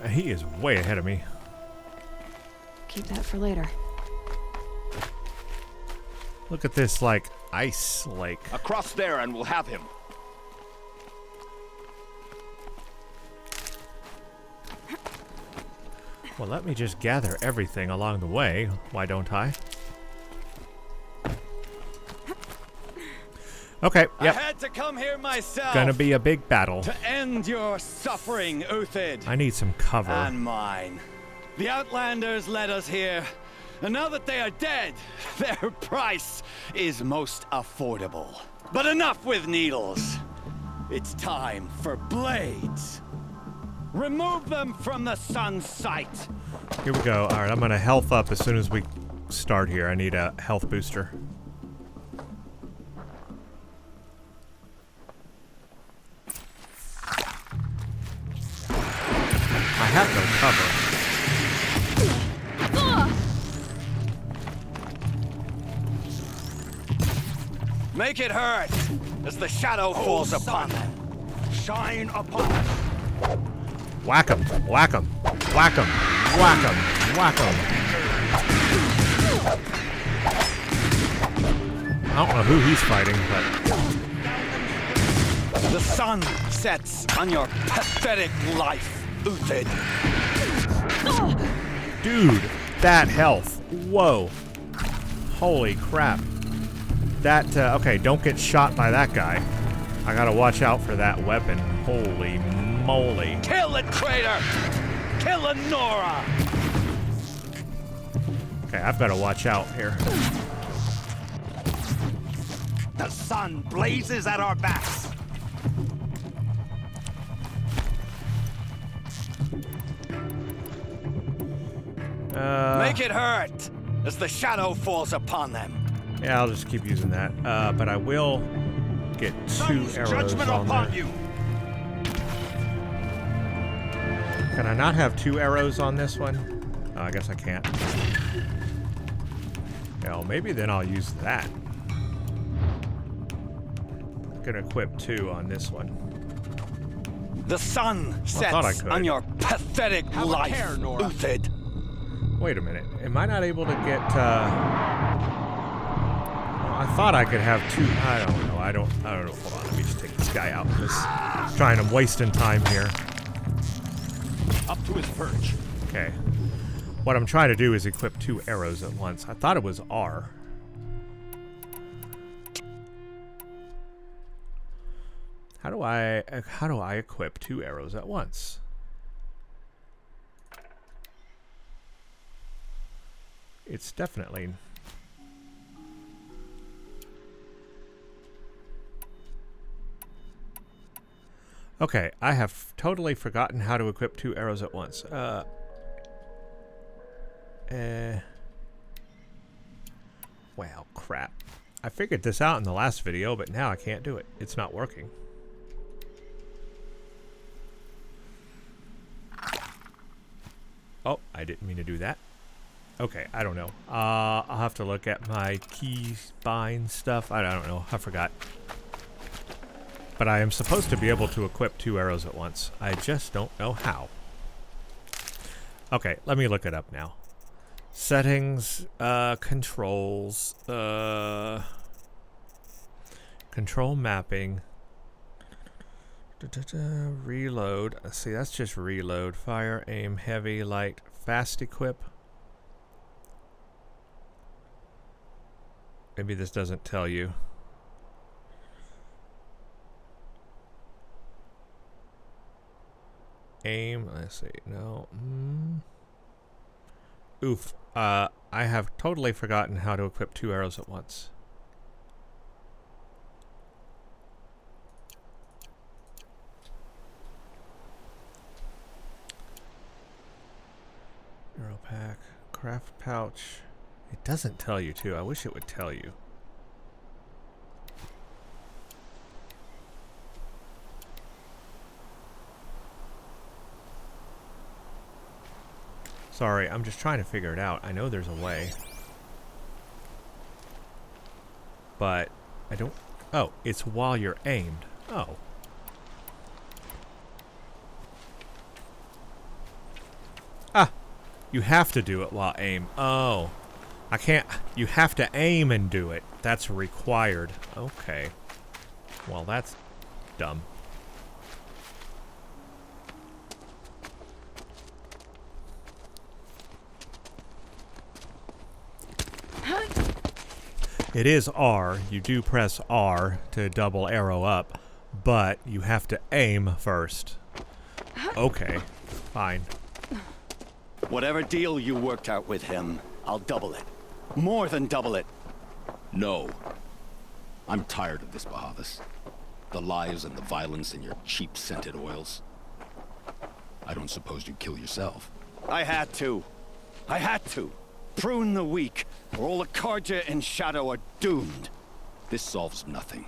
He is way ahead of me. Keep that for later. Look at this, like, ice lake. Across there and we'll have him. Well, let me just gather everything along the way. Why don't I? Okay, yep. I had to come here myself. Gonna be a big battle. To end your suffering, Uthid. I need some cover. And mine. The Outlanders led us here, and now that they are dead, their price is most affordable. But enough with needles. It's time for blades. Remove them from the sun's sight. Here we go. All right, I'm gonna health up as soon as we start here. I need a health booster. I have no cover. Make it hurt as the shadow falls upon them. Shine upon them. Whack him, whack him, whack him, whack him, whack him. I don't know who he's fighting, but... The sun sets on your pathetic life, Uthid. Dude, that health. Whoa. Holy crap. That, okay, don't get shot by that guy. I gotta watch out for that weapon. Holy moly. Kill the traitor! Kill the Nora! Okay, I've gotta watch out here. The sun blazes at our backs. Make it hurt as the shadow falls upon them. Yeah, I'll just keep using that. But I will get two arrows Judgment on upon there. you. Can I not have two arrows on this one? Oh, I guess I can't. Well, maybe then I'll use that. I'm gonna equip two on this one. The sun sets on your pathetic life, Uthid. Wait a minute. Am I not able to get, I thought I could have two. I don't know. I don't know. Hold on. Let me just take this guy out. I'm wasting time here. Up to his perch. Okay. What I'm trying to do is equip two arrows at once. I thought it was R. How do I equip 2 arrows at once? It's definitely... Okay, I have totally forgotten how to equip 2 arrows at once. Well, crap. I figured this out in the last video, but now I can't do it. It's not working. Oh, I didn't mean to do that. Okay, I don't know. I'll have to look at my keybind stuff. I don't know. I forgot. But I am supposed to be able to equip 2 arrows at once. I just don't know how. Okay, let me look it up now. Settings, controls, control mapping, reload. See, that's just reload. Fire, aim, heavy, light, fast equip. Maybe this doesn't tell you. Aim, let's see, no. Oof. I have totally forgotten how to equip 2 arrows at once. Arrow pack, craft pouch. It doesn't tell you to. I wish it would tell you. Sorry, I'm just trying to figure it out. I know there's a way. But I don't... Oh, it's while you're aimed. Oh. Ah! You have to do it while aim. Oh. I can't... You have to aim and do it. That's required. Okay. Well, that's dumb. It is R. You do press R to double arrow up, but you have to aim first. Okay, fine. Whatever deal you worked out with him, I'll double it. More than double it. No. I'm tired of this, Bahavas. The lies and the violence and your cheap scented oils. I don't suppose you'd kill yourself. I had to. I had to. Prune the weak, or all the Karja in Shadow are doomed. This solves nothing.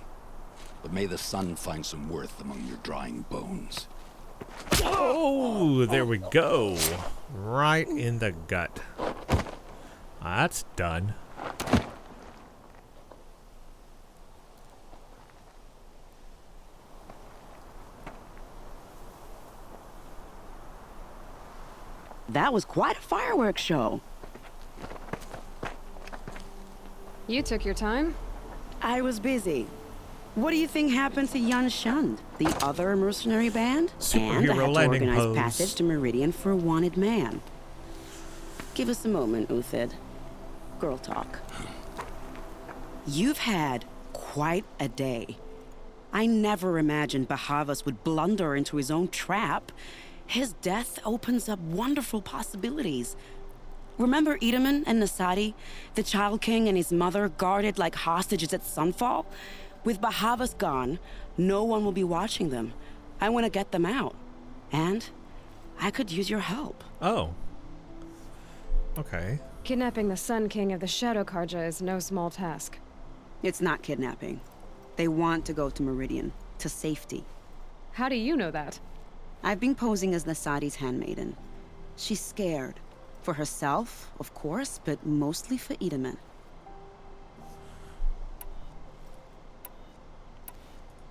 But may the sun find some worth among your drying bones. Oh, there we go. Right in the gut. That's done. That was quite a fireworks show. You took your time? I was busy. What do you think happened to Yun Shund, the other mercenary band? And I had to organize passage to Meridian for a wanted man. Give us a moment, Uthid. Girl talk. You've had quite a day. I never imagined Bahavas would blunder into his own trap. His death opens up wonderful possibilities. Remember Edaman and Nasadi, the Child King and his mother guarded like hostages at Sunfall? With Bahavas gone, no one will be watching them. I want to get them out. And I could use your help. Oh. Okay. Kidnapping the Sun King of the Shadow Karja is no small task. It's not kidnapping. They want to go to Meridian, to safety. How do you know that? I've been posing as Nasadi's handmaiden. She's scared. For herself, of course, but mostly for Edaman.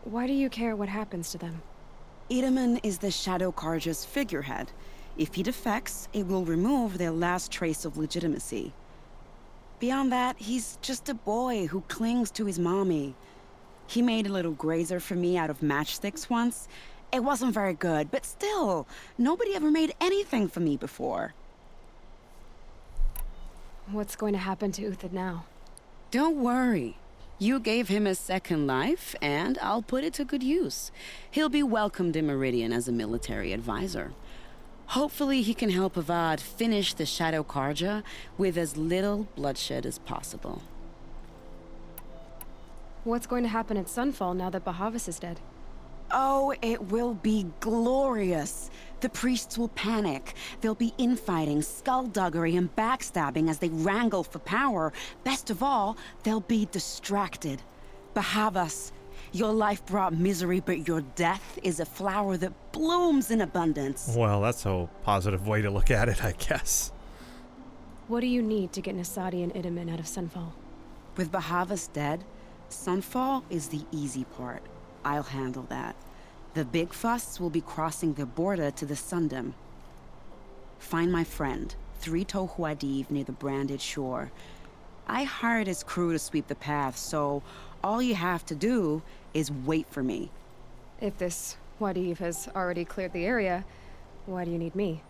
Why do you care what happens to them? Edaman is the Shadow Karja's figurehead. If he defects, it will remove their last trace of legitimacy. Beyond that, he's just a boy who clings to his mommy. He made a little grazer for me out of matchsticks once. It wasn't very good, but still, nobody ever made anything for me before. What's going to happen to Uthid now? Don't worry. You gave him a second life, and I'll put it to good use. He'll be welcomed in Meridian as a military advisor. Hopefully he can help Avad finish the Shadow Karja with as little bloodshed as possible. What's going to happen at Sunfall now that Bahavas is dead? Oh, it will be glorious. The priests will panic. There'll be infighting, skullduggery, and backstabbing as they wrangle for power. Best of all, they'll be distracted. Bahavas, your life brought misery, but your death is a flower that blooms in abundance. Well, that's a positive way to look at it, I guess. What do you need to get Nasadi and Idaman out of Sunfall? With Bahavas dead, Sunfall is the easy part. I'll handle that. The big fuss will be crossing the border to the Sundom. Find my friend, 3-Toe Huadiv, near the branded shore. I hired his crew to sweep the path, so all you have to do is wait for me. If this Huadiv has already cleared the area, why do you need me?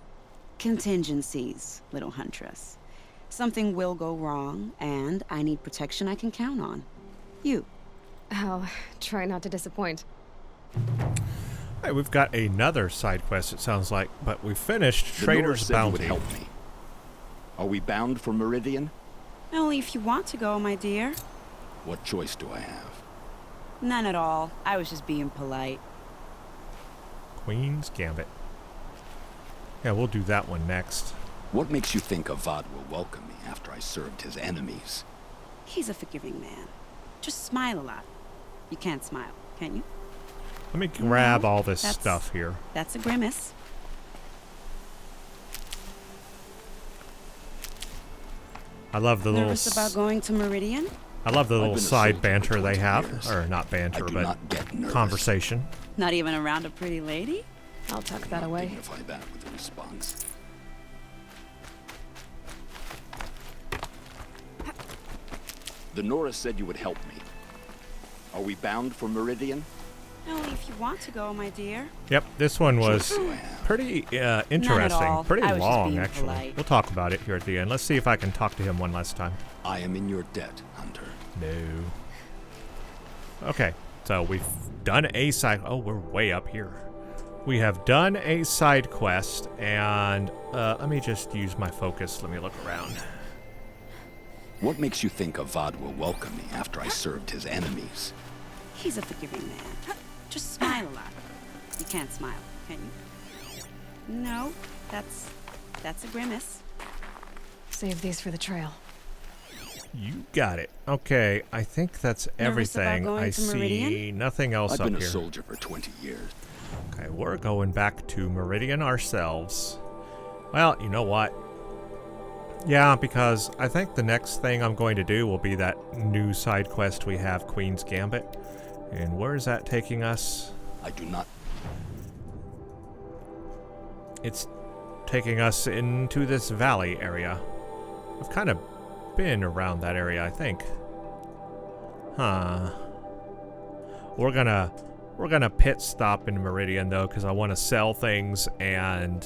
Contingencies, little huntress. Something will go wrong, and I need protection I can count on. You. I'll try not to disappoint. Hey, we've got another side quest, it sounds like, but we finished Traitors' Bounty. Would help me. Are we bound for Meridian? Only if you want to go, my dear. What choice do I have? None at all. I was just being polite. Queen's Gambit. Yeah, we'll do that one next. What makes you think Avad will welcome me after I served his enemies? He's a forgiving man. Just smile a lot. You can't smile, can you? Let me grab all this that's- stuff here. That's a grimace. I love the little... Nervous about going to Meridian? I love the little been a side soldier banter for they 20 have. years. Or not banter, I do but not get nervous. conversation. Not even around a pretty lady? I'll tuck that away. Dignify that with a response. The Nora said you would help me. Are we bound for Meridian? Only if you want to go, my dear. Yep, this one was Choice do I have? pretty all. interesting. Pretty I was just long, being actually. polite. We'll talk about it here at the end. Let's see if I can talk to him one last time. I am in your debt, Hunter. No. Okay, so we've done a side... Oh, we're way up here. We have done a side quest, and let me just use my focus. Let me look around. What makes you think Avad will welcome me after I served his enemies? He's a forgiving man. Just smile a lot. You can't smile, can you? No, that's a grimace. Save these for the trail. You got it. Okay, I think that's Nervous about everything. going I to see Meridian? nothing else I've up been a here. soldier for 20 years. Okay, we're going back to Meridian ourselves. Well, you know what? Yeah, because I think the next thing I'm going to do will be that new side quest we have, Queen's Gambit. And where is that taking us? I do not. It's taking us into this valley area. I've kind of been around that area, I think. Huh. We're gonna pit stop in Meridian though, because I want to sell things and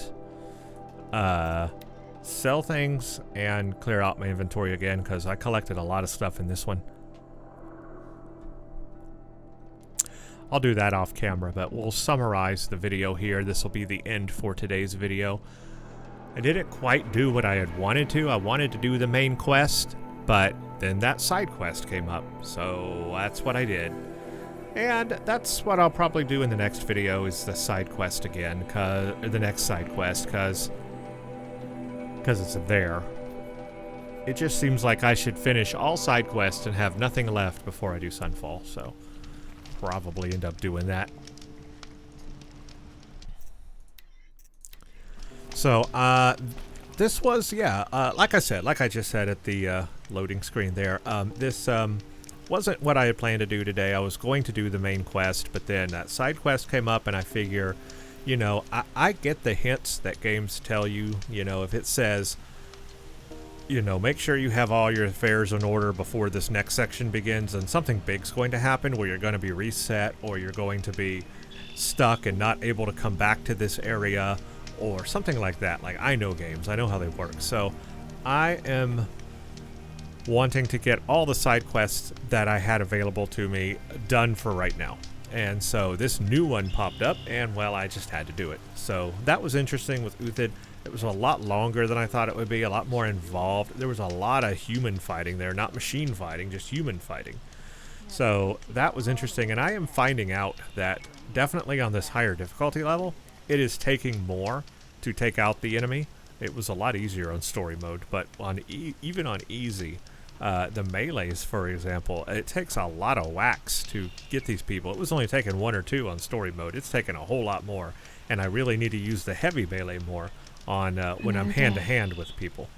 clear out my inventory again, because I collected a lot of stuff in this one. I'll do that off camera, but we'll summarize the video here. This will be the end for today's video. I didn't quite do what I had wanted to. I wanted to do the main quest, but then that side quest came up, so that's what I did. And that's what I'll probably do in the next video, is the side quest again, the next side quest, because it's there. It just seems like I should finish all side quests and have nothing left before I do Sunfall, so probably end up doing that. So, this was, like I just said at the loading screen there, this wasn't what I had planned to do today. I was going to do the main quest, but then that side quest came up, and I figure, you know, I get the hints that games tell you, you know, if it says, you know, make sure you have all your affairs in order before this next section begins, and something big's going to happen where you're going to be reset, or you're going to be stuck and not able to come back to this area, or something like that. Like, I know games, I know how they work, so I am wanting to get all the side quests that I had available to me done for right now. And so this new one popped up, and well, I just had to do it. So that was interesting with Uthid. It was a lot longer than I thought it would be, a lot more involved. There was a lot of human fighting there, not machine fighting, just human fighting. So that was interesting, and I am finding out that definitely on this higher difficulty level, it is taking more to take out the enemy. It was a lot easier on story mode, but on even on easy, the melees, for example, it takes a lot of whacks to get these people. It was only taking 1 or 2 on story mode. It's taking a whole lot more, and I really need to use the heavy melee more on when I'm hand-to-hand with people.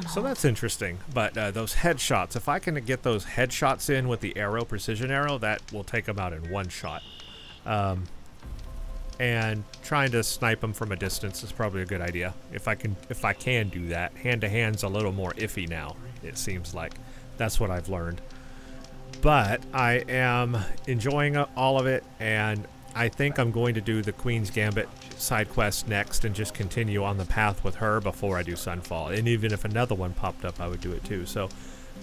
So that's interesting. But those headshots, if I can get those headshots in with the arrow, precision arrow, that will take them out in one shot. And trying to snipe them from a distance is probably a good idea. If I can do that. Hand-to-hand's a little more iffy now, it seems like. That's what I've learned. But I am enjoying all of it, and I think I'm going to do the Queen's Gambit side quest next and just continue on the path with her before I do Sunfall. And even if another one popped up, I would do it too. So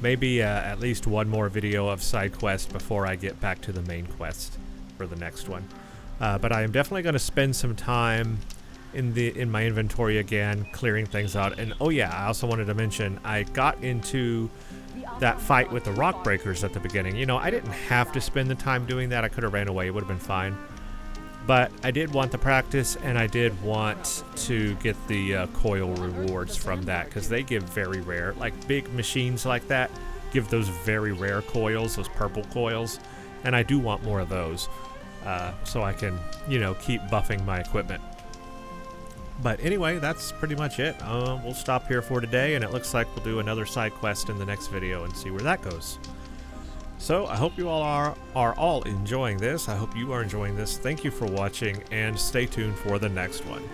maybe at least one more video of side quest before I get back to the main quest for the next one. But I am definitely going to spend some time in my inventory again, clearing things out. And oh yeah, I also wanted to mention I got into that fight with the rock breakers at the beginning. You know, I didn't have to spend the time doing that. I could have ran away. It would have been fine. But I did want the practice, and I did want to get the coil rewards from that, because they give very rare, like big machines like that, give those very rare coils, those purple coils, and I do want more of those, so I can, you know, keep buffing my equipment. But anyway, that's pretty much it. We'll stop here for today, and it looks like we'll do another side quest in the next video and see where that goes. So I hope you all are all enjoying this. I hope you are enjoying this. Thank you for watching, and stay tuned for the next one.